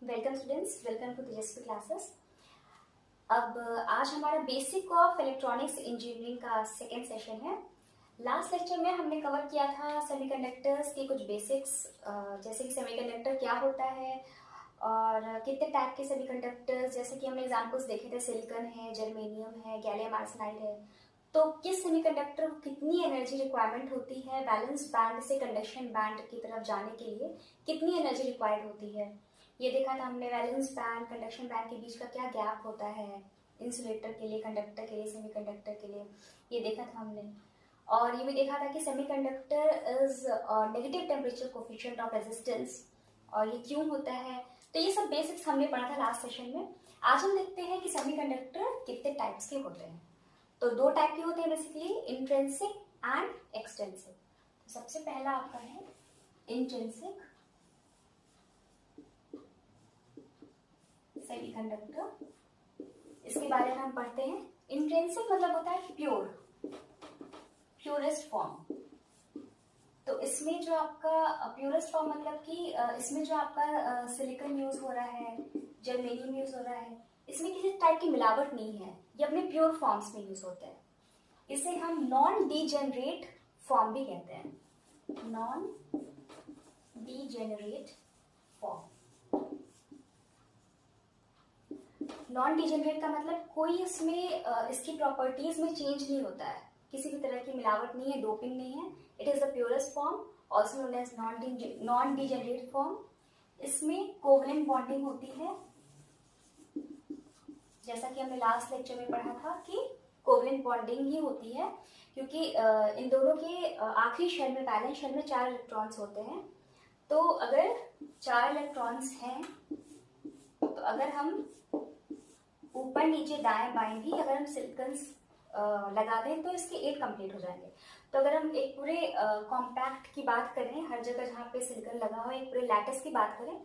Welcome students, welcome to Tejasvi classes. अब आज हमारा बेसिक ऑफ इलेक्ट्रॉनिक्स इंजीनियरिंग का सेकेंड सेशन है। लास्ट लेक्चर में हमने कवर किया था सेमीकंडक्टर्स के कुछ बेसिक्स, जैसे कि सेमीकंडक्टर क्या होता है और कितने टाइप के सेमीकंडक्टर्स, जैसे कि हमने एग्जांपल्स देखे थे, सिलिकॉन है, जर्मेनियम है, गैलियम आर्सेनाइड है। तो किस सेमीकंडक्टर को कितनी एनर्जी रिक्वायरमेंट होती है, बैलेंस बैंड से कंडक्शन बैंड की तरफ जाने के लिए कितनी एनर्जी रिक्वायर्ड होती है, ये देखा था हमने। वैलेंस बैंड कंडक्शन बैंड के बीच का क्या गैप होता है इंसुलेटर के लिए, कंडक्टर के लिए, सेमीकंडक्टर के लिए, ये देखा था हमने। और ये भी देखा था कि semiconductor is negative temperature coefficient of resistance, और ये क्यों होता है। तो ये सब बेसिक्स हमने पढ़ा था लास्ट सेशन में। आज हम देखते हैं कि सेमीकंडक्टर कितने टाइप्स के होते हैं। तो दो टाइप के होते हैं बेसिकली, इंट्रिंसिक एंड एक्सट्रिंसिक। तो सबसे पहला आपका है इंट्रिंसिक सेमीकंडक्टर। इसके बारे में हम पढ़ते हैं। इंट्रिंसिक मतलब होता है प्योर, प्योरेस्ट फॉर्म। तो इसमें जो आपका प्योरेस्ट फॉर्म मतलब कि इसमें जो आपका सिलिकॉन यूज हो रहा है, जर्मेनियम यूज हो रहा है, इसमें किसी टाइप की मिलावट नहीं है, ये अपने प्योर फॉर्म्स में यूज होते हैं। इसे हम नॉन डीजेनरेट फॉर्म भी कहते हैं, non degenerate form. Non degenerate का मतलब कोई इसमें इसकी प्रॉपर्टीज में चेंज नहीं होता है, किसी भी तरह की मिलावट नहीं है, डोपिंग नहीं है। It is the purest form, also known as non degenerate form. इसमें कोवलेंट बॉन्डिंग होती है, जैसा कि हमने लास्ट लेक्चर में पढ़ा था कि कोवलेंट बॉन्डिंग ही होती है, क्योंकि इन दोनों के आखिरी शेल में, बैलेंस शेल में 4 इलेक्ट्रॉन्स होते हैं। तो अगर 4 इलेक्ट्रॉन्स हैं, तो अगर हम ऊपर नीचे दाएं बाएं भी अगर हम सिलिकॉन्स लगा दें तो इसके 8 कंप्लीट हो जाएंगे। तो अगर हम एक पूरे कॉम्पैक्ट की बात करें, हर जगह जहाँ पे सिलिकॉन लगा हो, एक पूरे लैटिस की बात करें,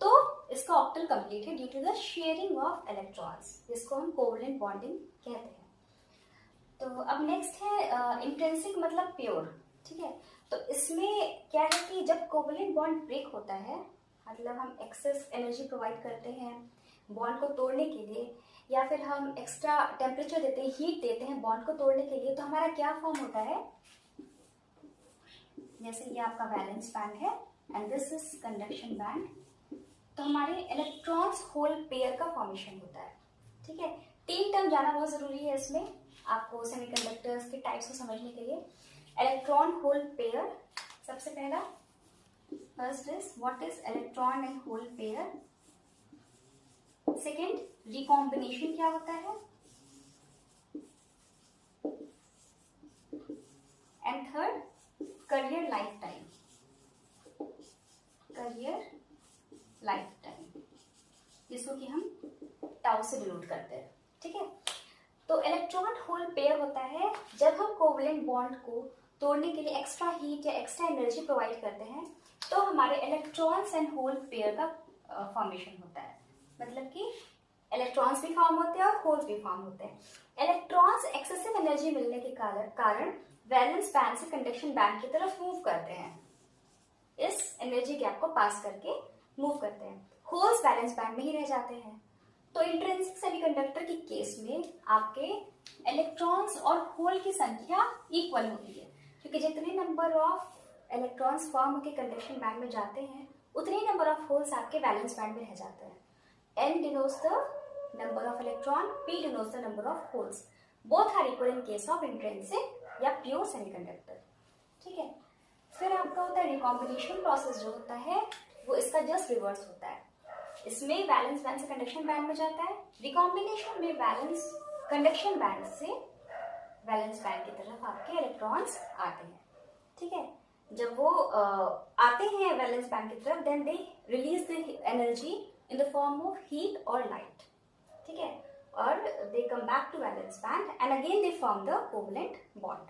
तो इसका ऑक्टल कंप्लीट है due to the sharing of electrons, जिसको हम कोवलेंट बॉन्डिंग कहते हैं। तो अब नेक्स्ट है इंट्रिंसिक मतलब प्योर। ठीक है, तो इसमें क्या है कि जब कोवलेंट बॉन्ड ब्रेक होता है, मतलब हम एक्सेस एनर्जी प्रोवाइड करते हैं बॉन्ड को तोड़ने के लिए, या फिर हम एक्स्ट्रा टेम्परेचर देते हैं, हीट देते हैं बॉन्ड को तोड़ने के लिए, तो हमारा क्या फॉर्म होता है, जैसे ये आपका वैलेंस बैंड है and this is conduction band. तो हमारे इलेक्ट्रॉन्स होल पेयर का फॉर्मेशन होता है। ठीक है, 3 टर्म जाना बहुत जरूरी है इसमें आपको सेमीकंडक्टर्स के टाइप्स को समझने के लिए। इलेक्ट्रॉन होल पेयर, सबसे पहला first is what is electron and hole pair. Second, recombination क्या होता है, and third, career life time. Career life time, जिसको कि हम टाउ से डिनोट करते हैं। ठीक है, तो इलेक्ट्रॉन होल पेयर होता है जब हम कोवलेंट बॉन्ड को तोड़ने के लिए एक्स्ट्रा हीट या एक्स्ट्रा एनर्जी प्रोवाइड करते हैं, तो हमारे इलेक्ट्रॉन्स एंड होल पेयर का फॉर्मेशन होता है। मतलब कि इलेक्ट्रॉन्स भी फॉर्म होते हैं और होल्स भी फॉर्म होते हैं। इलेक्ट्रॉन्स एक्सेसिव एनर्जी मिलने के कारण वैलेंस बैंड से कंडक्शन बैंड की तरफ मूव करते हैं, इस एनर्जी गैप को पास करके मूव करते हैं। होल्स बैलेंस बैंड में ही रह जाते हैं। तो इंट्रिंसिक सेमीकंडक्टर की केस में आपके इलेक्ट्रॉन्स और होल की संख्या इक्वल होती है, क्योंकि जितने नंबर ऑफ इलेक्ट्रॉन्स फॉर्म होकर कंडक्शन बैंड में जाते हैं, उतने ही नंबर ऑफ होल्स आपके वैलेंस बैंड में रह जाते हैं। N denotes the number of electron, P denotes the number of holes. Both are equal in case of intrinsic या pure semiconductor. ठीक है, फिर आपका होता है रिकॉम्बिनेशन प्रोसेस, जो होता है वो इसका जस्ट रिवर्स होता है। इसमें वैलेंस बैंड से कंडक्शन बैंड में जाता है, रिकॉम्बिनेशन में वैलेंस कंडक्शन बैंड से वैलेंस बैंड की तरफ आपके इलेक्ट्रॉन्स आते हैं। ठीक है, जब वो आते हैं वैलेंस बैंड की तरफ, then they release the energy in the form of heat or light. ठीक है, और they come back to valence band and again they form the covalent bond.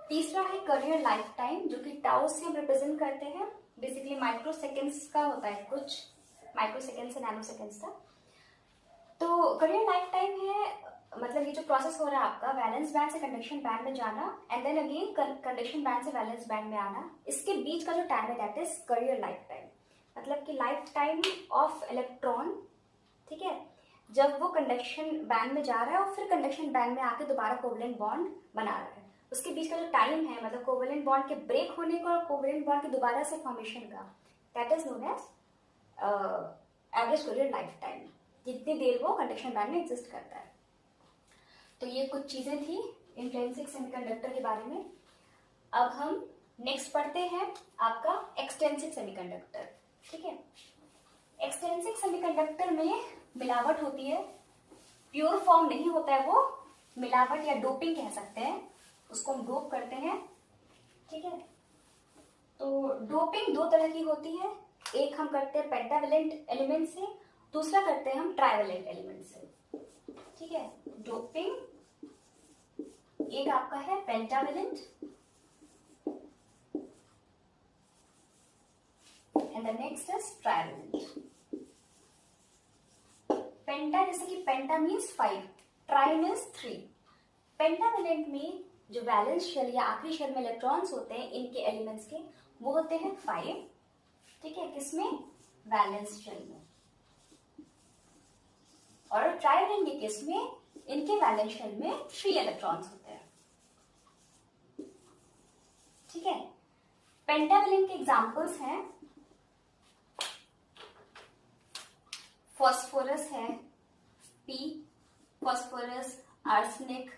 तीसरा है करियर लाइफ टाइम, जो कि टाउ से हम रिप्रेजेंट करते हैं। बेसिकली माइक्रो सेकेंड्स का होता है, कुछ माइक्रो सेकेंड से नैनो सेकेंड्स तक। तो करियर लाइफ टाइम है, मतलब ये जो प्रोसेस हो रहा है आपका वैलेंस बैंड से कंडक्शन बैंड में जाना and then again conduction band से वैलेंस बैंड में आना, इसके बीच का जो टाइम है that is carrier life time. मतलब कि लाइफ टाइम ऑफ इलेक्ट्रॉन, ठीक है, जब वो कंडक्शन बैंड में जा रहा है और फिर कंडक्शन बैंड में आके दोबारा कोवलेंट बॉन्ड बना रहा है, उसके बीच का जो टाइम है, मतलब कोवलेंट बॉन्ड के ब्रेक होने का और कोवलेंट बॉन्ड के दोबारा से फॉर्मेशन का, that is known as average carrier life time, जितनी देर वो कंडक्शन बैंड में एग्जिस्ट करता है। तो ये कुछ चीजें थी इंट्रिंसिक सेमीकंडक्टर के बारे में। अब हम नेक्स्ट पढ़ते हैं आपका एक्सट्रिंसिक सेमीकंडक्टर, ठीक है। एक्सट्रिंसिक सेमीकंडक्टर में मिलावट होती है, प्योर फॉर्म नहीं होता है वो, मिलावट या डोपिंग कह सकते हैं, उसको हम डोप करते हैं, ठीक है। तो डोपिंग दो तरह की होती है, एक हम करते हैं पेंटावेलेंट एलिमेंट से, दूसरा करते हैं हम ट्राइवेलेंट एलिमेंट से, ठीक है। डोपिंग एक आपका है pentavalent and the next is trivalent. Penta जैसे कि penta means 5, tri means 3। Pentavalent में जो वैलेंस शेल या आखिरी शेल में इलेक्ट्रॉन्स होते हैं इनके एलिमेंट्स के, वो होते हैं 5, ठीक है, किसमें, वैलेंस शेल में। और ट्राइवेलेंट के केस में इनके वैलेंस शेल में 3 इलेक्ट्रॉन्स होते हैं, ठीक है। पेंटावेलेंट के एग्जांपल्स हैं फॉस्फोरस है, पी, फॉस्फोरस, आर्सेनिक,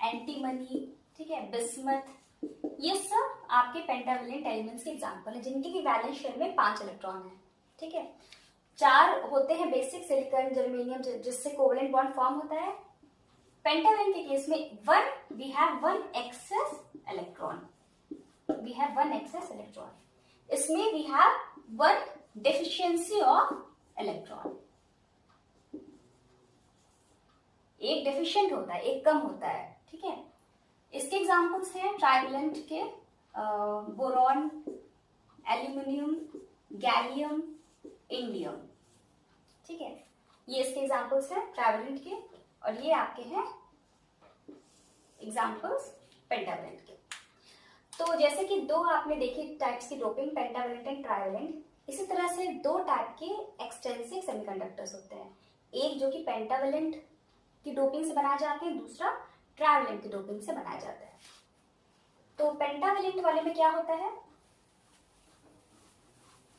एंटीमनी, ठीक है, बिस्मथ, ये सब आपके पेंटावेलेंट एलिमेंट्स के एग्जांपल है जिनके की वैलेंस शेल में 5 इलेक्ट्रॉन है, ठीक है। 4 होते हैं बेसिक सिलिकॉन, जर्मेनियम, जिससे कोवेलेंट बॉन्ड फॉर्म होता है। पेंटावेलेंट के केस में we have one excess electron, इसमें we have one deficiency of electron, एक डेफिशिएंट होता है, एक कम होता है, ठीक है। इसके एग्जांपल्स हैं ट्राइवेलेंट के बोरॉन, एल्यूमिनियम, गैलियम, इंडियम, ठीक है, ये इसके एग्जांपल्स हैं ट्राइवेलेंट के, और ये आपके हैं एग्जांपल्स पेंटावेलेंट के। तो जैसे कि दो आपने देखी टाइप्स की डोपिंग, पेंटावेलेंट एंड ट्राइवेलेंट, इसी तरह से 2 टाइप के एक्सट्रिंसिक सेमीकंडक्टर्स होते हैं, एक जो कि पेंटावेलेंट की डोपिंग से बनाए जाते हैं, दूसरा ट्राइवेलेंट की डोपिंग से बनाया जाता है। तो पेंटावेलेंट वाले में क्या होता है,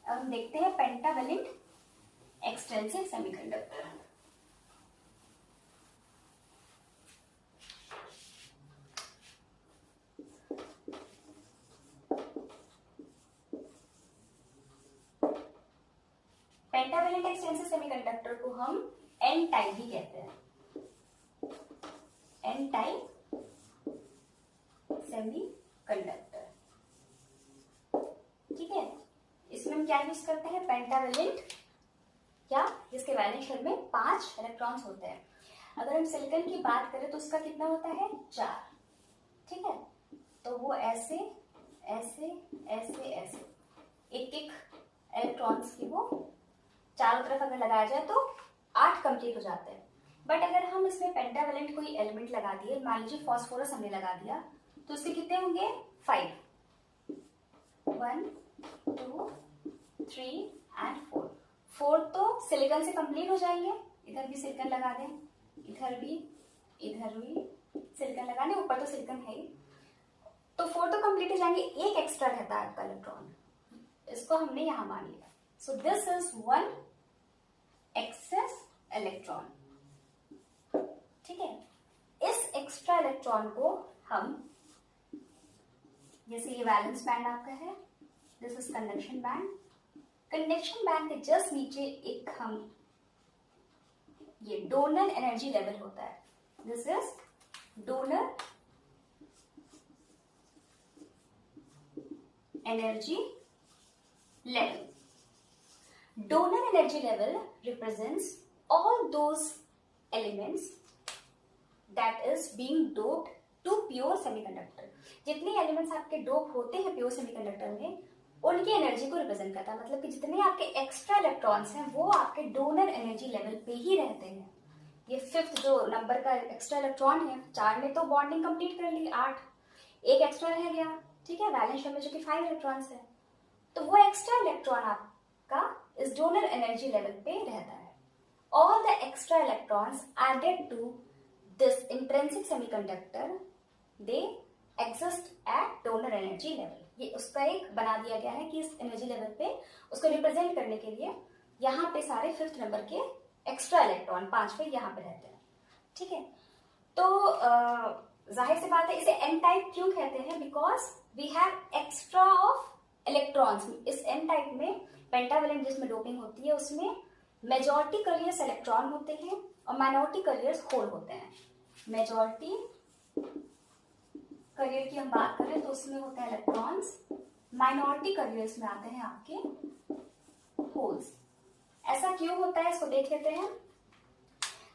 अब हम देखते हैं pentavalent extrinsic semiconductor. Pentavalent extrinsic semiconductor को हम एन टाइप भी कहते हैं, एन टाइप सेमीकंडक्टर, ठीक है। इसमें हम क्या यूज करते हैं, पेंटावेलेंट, क्या, जिसके वैलेंस शेल में 5 इलेक्ट्रॉन्स होते हैं। अगर हम सिलिकॉन की बात करें तो उसका कितना होता है, 4, ठीक है। तो वो ऐसे ऐसे ऐसे ऐसे एक इलेक्ट्रॉन्स की वो चारों तरफ अगर लगाया जाए तो 8 कंप्लीट हो जाते हैं। बट अगर हम इसमें पेंटावेलेंट कोई एलिमेंट लगा दिए, मान लीजिए फॉस्फोरस हमने लगा दिया, तो उसके कितने होंगे, 5, 1 2 3 एंड 4 तो सिलिकॉन से कंप्लीट हो जाएंगे। इधर भी सिलिकॉन लगा दें, इधर भी सिलिकॉन लगा दें, ऊपर तो सिलिकॉन है ही, तो 4 तो कंप्लीट हो जाएंगे। एक एक्स्ट्रा रहता है आपका इलेक्ट्रॉन, इसको हमने यहां मान लिया। So this is 1 excess electron, ठीक है। इस एक्स्ट्रा इलेक्ट्रॉन को हम, जैसे ये वैलेंस बैंड आपका है, this is conduction band, conduction band के जस्ट नीचे एक हम ये डोनर एनर्जी लेवल होता है, this is donor energy level. Donor energy level represents all those elements that is being doped to pure semiconductor। जितने एलिमेंट्स आपके डोप होते हैं प्योर सेमीकंडक्टर में, उनकी एनर्जी को रिप्रेजेंट करता है। मतलब कि जितने आपके एक्स्ट्रा इलेक्ट्रॉन्स हैं वो आपके डोनर एनर्जी लेवल पे ही रहते हैं। ये 5th जो नंबर का एक्स्ट्रा इलेक्ट्रॉन है, 4 ने तो बॉन्डिंग कंप्लीट कर ली, 8 एक एक्स्ट्रा रह गया, ठीक है, वैलेंस शेल में जो कि 5 इलेक्ट्रॉन्स है, तो वो एक्स्ट्रा इलेक्ट्रॉन आप आपका इस डोनर एनर्जी लेवल पे रहता है। All the extra electrons added to this intrinsic semiconductor they exist at donor energy level. ये उसका एक बना दिया गया है कि इस एनर्जी लेवल पे उसको रिप्रेजेंट करने के लिए यहाँ पे सारे 5th नंबर के एक्स्ट्रा इलेक्ट्रॉन 5वें यहाँ पे रहते हैं। ठीक है, तो जाहिर सी बात है इसे एन टाइप क्यों कहते हैं, because we have extra of electrons. इस एन टाइप में पेंटावेलेंट जिसमें डोपिंग होती है उसमें मेजॉरिटी करियर्स इलेक्ट्रॉन होते हैं और माइनॉरिटी करियर्स होल होते हैं। मेजॉरिटी करियर की हम बात करें तो उसमें होते हैं इलेक्ट्रॉन्स, माइनॉरिटी करियर्स में आते हैं आपके होल्स। ऐसा क्यों होता है इसको देख लेते हैं।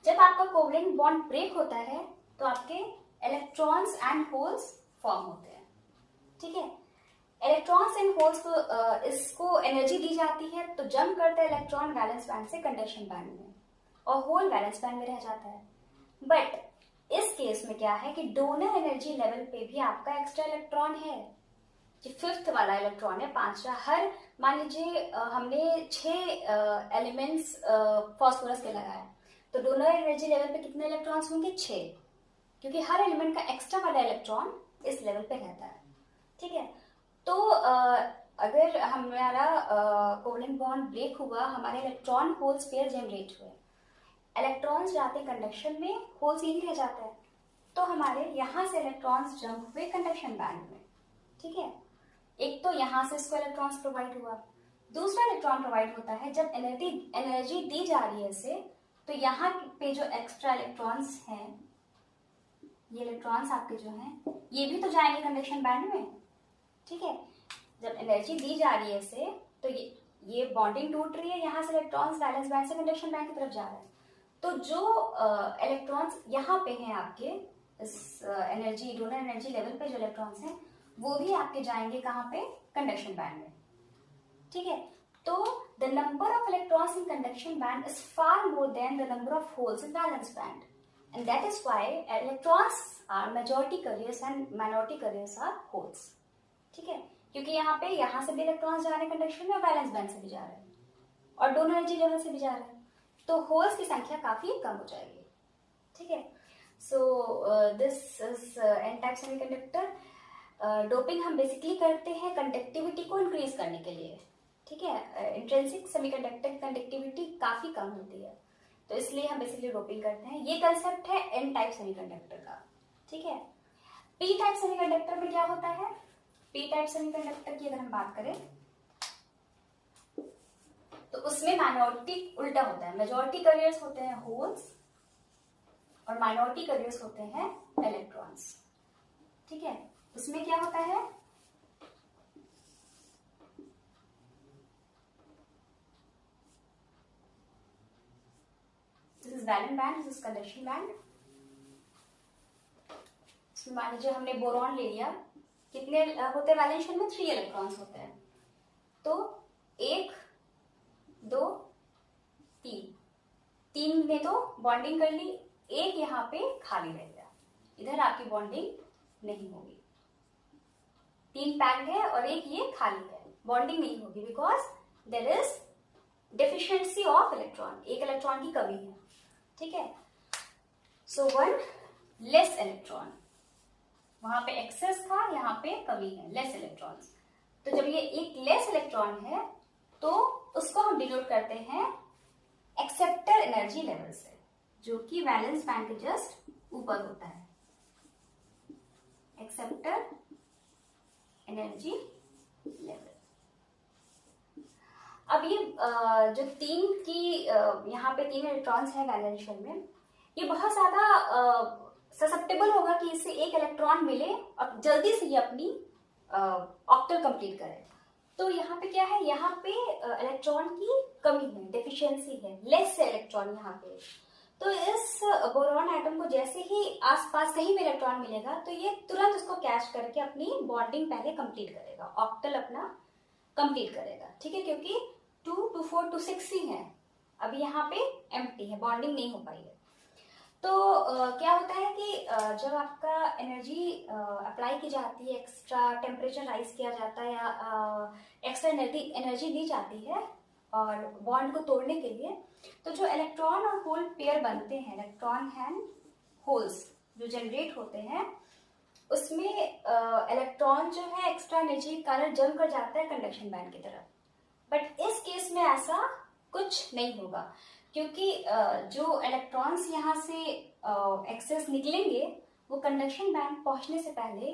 जब आपका कोवलेंट बॉन्ड ब्रेक होता है तो आपके इलेक्ट्रॉन्स एंड होल्स फॉर्म होते हैं। ठीक है, इलेक्ट्रॉन्स एंड होल्स को इसको एनर्जी दी जाती है तो जंप करता है इलेक्ट्रॉन वैलेंस बैंड से कंडक्शन बैंड में और होल वैलेंस बैंड में रह जाता है। बट इस केस में क्या है कि डोनर एनर्जी लेवल पे भी आपका एक्स्ट्रा इलेक्ट्रॉन है, जो 5th वाला इलेक्ट्रॉन है 5वां। हर मान लीजिए हमने 6 एलिमेंट्स फास्फोरस के लगाए तो डोनर एनर्जी लेवल पे कितने इलेक्ट्रॉन्स होंगे 6, क्योंकि हर एलिमेंट का एक्स्ट्रा वाला इलेक्ट्रॉन इस लेवल पे रहता है। ठीक है, तो अगर हमारा कोवलेंट बॉन्ड ब्रेक हुआ, हमारे इलेक्ट्रॉन होल्स पेयर जनरेट हुए, इलेक्ट्रॉन्स जाते कंडक्शन में, होल्स यही रह जाता है, तो हमारे यहाँ से इलेक्ट्रॉन्स जंप हुए कंडक्शन बैंड में। ठीक है, एक तो यहाँ से इसको इलेक्ट्रॉन्स प्रोवाइड हुआ, दूसरा इलेक्ट्रॉन प्रोवाइड होता है जब एनर्जी दी जा रही है इसे, तो यहाँ पे जो एक्स्ट्रा इलेक्ट्रॉन्स हैं, ये इलेक्ट्रॉन्स आपके जो हैं ये भी तो जाएंगे कंडक्शन बैंड में। ठीक है, जब एनर्जी दी जा रही है इसे तो ये बॉन्डिंग टूट रही है, यहाँ से इलेक्ट्रॉन्स वैलेंस बैंड से कंडक्शन बैंड की तरफ जा रहे हैं। तो जो इलेक्ट्रॉन्स यहाँ पे हैं आपके इस एनर्जी डोनर एनर्जी लेवल पे जो इलेक्ट्रॉन्स हैं वो भी आपके जाएंगे कहाँ पे, कंडक्शन बैंड में। ठीक है, तो the number of electrons in conduction band is far more than the number of holes in valence band, and that is why electrons are majority carriers and minority carriers are holes. ठीक है, क्योंकि यहाँ से भी electrons जा रहे हैं conduction में, वैलेंस बैंड से भी जा रहे हैं और डोनर एनर्जी लेवल से भी जा रहे हैं, तो होल्स की संख्या काफी कम हो जाएगी। ठीक है, सो this is an type semiconductor. Doping हम बेसिकली करते हैं कंडक्टिविटी को इंक्रीज करने के लिए। ठीक है, इंट्रिंसिक सेमीकंडक्टर की कंडक्टिविटी काफी कम होती है तो इसलिए हम बेसिकली डोपिंग करते हैं। ये कंसेप्ट है एन टाइप सेमीकंडक्टर का। ठीक है, पी टाइप सेमीकंडक्टर में क्या होता है, पी टाइप सेमीकंडक्टर की अगर हम बात करें तो उसमें माइनॉरिटी उल्टा होता है, मेजॉरिटी करियर्स होते हैं होल्स और माइनॉरिटी करियर्स होते हैं इलेक्ट्रॉन्स। ठीक है, उसमें क्या होता है, this is valence band, this is conduction band. इसमें मान लीजिए हमने बोरॉन ले लिया, कितने होते हैं वैलेंस शेल में, 3 इलेक्ट्रॉन्स होते हैं, तो 1 2 3 में तो बॉन्डिंग कर ली, एक यहाँ पे खाली रह गया, इधर आपकी बॉन्डिंग नहीं होगी। 3 पैक्ड है और एक ये खाली है, बॉन्डिंग नहीं होगी because there is deficiency of electron, एक इलेक्ट्रॉन की कमी है। ठीक है, सो 1 लेस इलेक्ट्रॉन, वहां पे एक्सेस था, यहाँ पे कमी है, लेस इलेक्ट्रॉन्स। तो जब ये एक लेस इलेक्ट्रॉन है तो उसको हम डिनोट करते हैं एक्सेप्टर एनर्जी लेवल से, जो कि वैलेंस बैंड के जस्ट ऊपर होता है, एक्सेप्टर एनर्जी लेवल। अब ये जो 3 की यहाँ पे 3 इलेक्ट्रॉन्स हैं वैलेंस शेल में, ये बहुत ज्यादा ससेप्टेबल होगा कि इससे एक इलेक्ट्रॉन मिले और जल्दी से ये अपनी ऑक्टल कंप्लीट करे। तो यहाँ पे क्या है, यहाँ पे इलेक्ट्रॉन की कमी है, डेफिशिएंसी है, लेस है इलेक्ट्रॉन यहाँ पे। तो इस बोरॉन एटम को जैसे ही आसपास कहीं भी इलेक्ट्रॉन मिलेगा तो ये तुरंत उसको कैच करके अपनी बॉन्डिंग पहले कंप्लीट करेगा, ऑक्टल अपना कंप्लीट करेगा। ठीक है, क्योंकि 2 2 4 2 6 ही है, अभी यहाँ पे एम्प्टी है, बॉन्डिंग नहीं हो पाई है। तो क्या होता है कि जब आपका एनर्जी अप्लाई की जाती है, एक्स्ट्रा टेम्परेचर राइज किया जाता है या एक्स्ट्रा एनर्जी दी जाती है, और बॉन्ड को तोड़ने के लिए। तो जो इलेक्ट्रॉन और होल पेयर बनते हैं, इलेक्ट्रॉन एंड होल्स जो जनरेट होते हैं, उसमें इलेक्ट्रॉन जो है एक्स्ट्रा एनर्जी के कारण जम कर जाता है कंडक्शन बैंड की तरफ। बट इस केस में ऐसा कुछ नहीं होगा, क्योंकि जो इलेक्ट्रॉन्स यहाँ से एक्सेस निकलेंगे वो कंडक्शन बैंड पहुंचने से पहले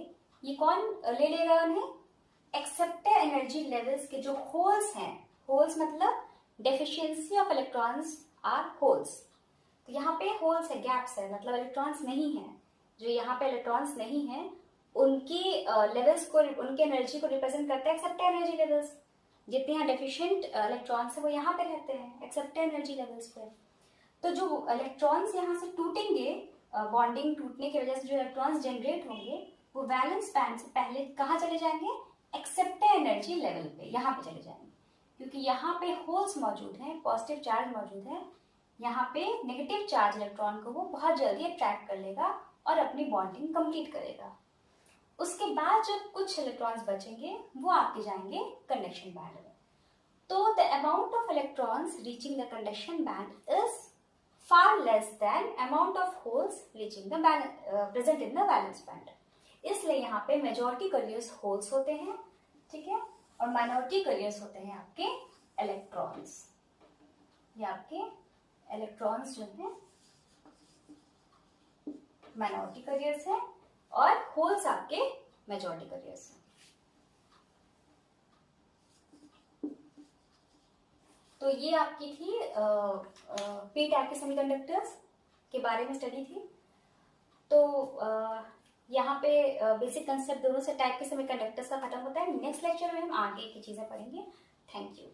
ये कौन ले लेगा उन्हें, एक्सेप्टेड एनर्जी लेवल्स के जो होल्स हैं, होल्स मतलब deficiency of electrons are holes. तो यहाँ पे होल्स है, गैप्स है, मतलब इलेक्ट्रॉन्स नहीं है। जो यहाँ पे इलेक्ट्रॉन्स नहीं है उनकी लेवल्स को, उनकी एनर्जी को रिप्रेजेंट करते हैं एक्सेप्टेड एनर्जी लेवल्स। जितने यहाँ डेफिशिएंट इलेक्ट्रॉन्स है वो यहाँ पे रहते हैं एक्सेप्टेड एनर्जी लेवल्स पे। तो जो इलेक्ट्रॉन्स यहाँ से टूटेंगे, बॉन्डिंग टूटने की वजह से जो इलेक्ट्रॉन्स जनरेट होंगे वो वैलेंस बैंड से पहले कहाँ चले जाएंगे, एक्सेप्टेड एनर्जी लेवल पे, यहाँ पे चले जाएंगे। क्योंकि यहाँ पे होल्स मौजूद हैं, पॉजिटिव चार्ज मौजूद है, यहाँ पे नेगेटिव चार्ज इलेक्ट्रॉन को वो बहुत जल्दी अट्रैक्ट कर लेगा और अपनी बॉन्डिंग कंप्लीट करेगा। उसके बाद जब कुछ इलेक्ट्रॉन्स बचेंगे वो आपके जाएंगे कंडक्शन बैंड में। तो the amount of electrons reaching the conduction band is far less than amount of holes reaching the present in the valence band. इसलिए यहाँ पे मेजॉरिटी कैरियर्स होल्स होते हैं, ठीक है, और माइनॉरिटी कैरियर्स होते हैं आपके इलेक्ट्रॉन्स। ये आपके इलेक्ट्रॉन्स जो है माइनॉरिटी कैरियर्स हैं और होल्स आपके मेजॉरिटी कैरियर्स हैं। तो ये आपकी थी पी टाइप के सेमीकंडक्टर्स के बारे में स्टडी थी। तो यहाँ पे बेसिक कंसेप्ट दोनों से टाइप के सेमीकंडक्टर्स का खत्म होता है। नेक्स्ट लेक्चर में हम आगे की चीजें पढ़ेंगे। Thank you.